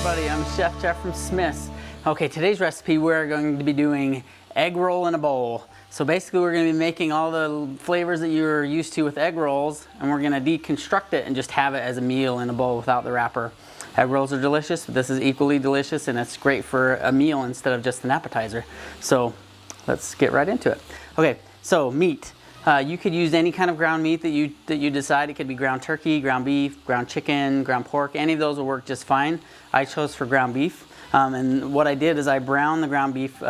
everybody, I'm Chef Jeff from Smith's. Okay, today's recipe we're going to be doing egg roll in a bowl. So basically we're going to be making all the flavors that you're used to with egg rolls, and we're going to deconstruct it and just have it as a meal in a bowl without the wrapper. Egg rolls are delicious, but this is equally delicious, and it's great for a meal instead of just an appetizer. So let's get right into it. Okay, so meat. You could use any kind of ground meat that you decide. It could be ground turkey, ground beef, ground chicken, ground pork. Any of those will work just fine. I chose for ground beef. And what I did is I browned the ground beef.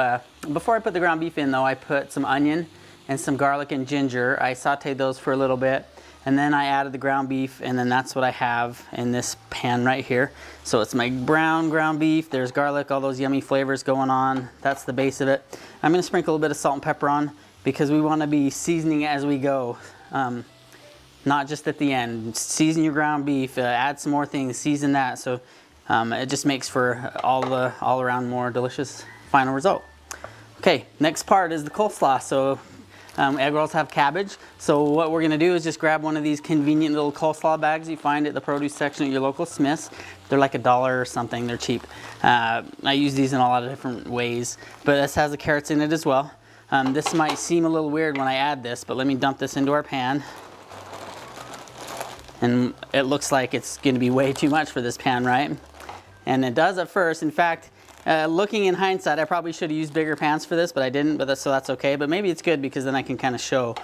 Before I put the ground beef in though, I put some onion and some garlic and ginger. I sauteed those for a little bit, and then I added the ground beef, and then that's what I have in this pan right here. So it's my brown ground beef. There's garlic, all those yummy flavors going on. That's the base of it. I'm gonna sprinkle a little bit of salt and pepper on, because we want to be seasoning as we go, not just at the end. Season your ground beef, add some more things, season that, so it just makes for all around more delicious final result. Okay, next part is the coleslaw. So egg rolls have cabbage, so what we're going to do is just grab one of these convenient little coleslaw bags you find at the produce section at your local Smith's. They're like $1 or something, they're cheap. I use these in a lot of different ways, but this has the carrots in it as well. This might seem a little weird when I add this, but let me dump this into our pan. And it looks like it's going to be way too much for this pan, right? And it does at first. In fact, looking in hindsight, I probably should have used bigger pans for this, but I didn't, so that's okay. But maybe it's good because then I can kind of show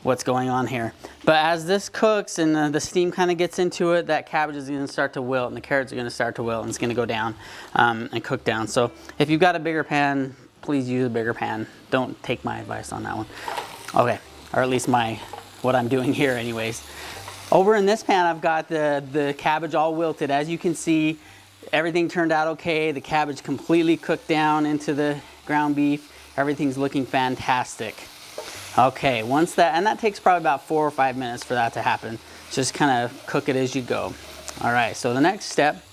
what's going on here. But as this cooks and the steam kind of gets into it, that cabbage is going to start to wilt, and the carrots are going to start to wilt, and it's going to go down and cook down. So if you've got a bigger pan, please use a bigger pan. Don't take my advice on that one. Okay, or at least what I'm doing here anyways. Over in this pan, I've got the cabbage all wilted. As you can see, everything turned out okay. The cabbage completely cooked down into the ground beef. Everything's looking fantastic. Okay, and that takes probably about 4 or 5 minutes for that to happen. Just kind of cook it as you go. All right, so the next step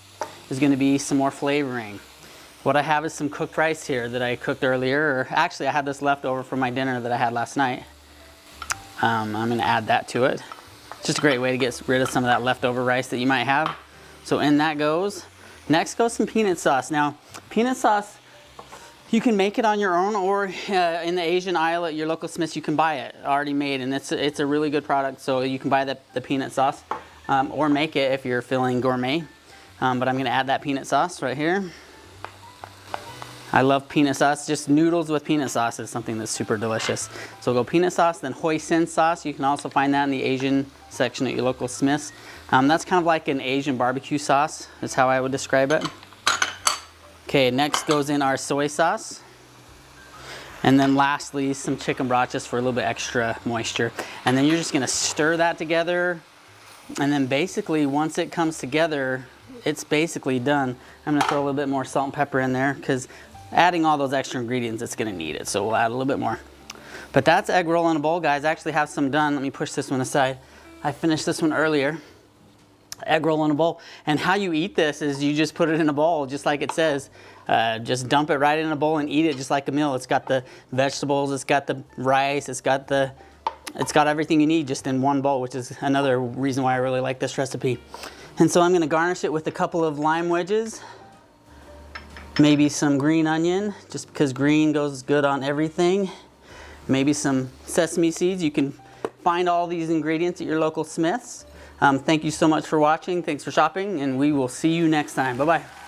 is going to be some more flavoring. What I have is some cooked rice here that I cooked earlier, or actually I had this left over from my dinner that I had last night. I'm going to add that to it. It's just a great way to get rid of some of that leftover rice that you might have. So in that goes. Next goes some peanut sauce. Now, peanut sauce, you can make it on your own, or in the Asian aisle at your local Smith's, you can buy it already made, and it's a really good product. So you can buy the peanut sauce, or make it if you're feeling gourmet. But I'm going to add that peanut sauce right here. I love peanut sauce. Just noodles with peanut sauce is something that's super delicious. So we'll go peanut sauce, then hoisin sauce. You can also find that in the Asian section at your local Smith's. That's kind of like an Asian barbecue sauce, is how I would describe it. Okay, next goes in our soy sauce. And then lastly, some chicken broth just for a little bit extra moisture. And then you're just gonna stir that together. And then basically, once it comes together, it's basically done. I'm gonna throw a little bit more salt and pepper in there, because adding all those extra ingredients, it's gonna need it. So we'll add a little bit more. But that's egg roll in a bowl, guys. I actually have some done. Let me push this one aside. I finished this one earlier. Egg roll in a bowl. And how you eat this is you just put it in a bowl, just like it says. Just dump it right in a bowl and eat it just like a meal. It's got the vegetables, it's got the rice, it's got everything you need just in one bowl, which is another reason why I really like this recipe. And so I'm gonna garnish it with a couple of lime wedges, maybe some green onion, just because green goes good on everything. Maybe some sesame seeds. You can find all these ingredients at your local Smith's. Thank you so much for watching. Thanks for shopping, and we will see you next time. Bye-bye.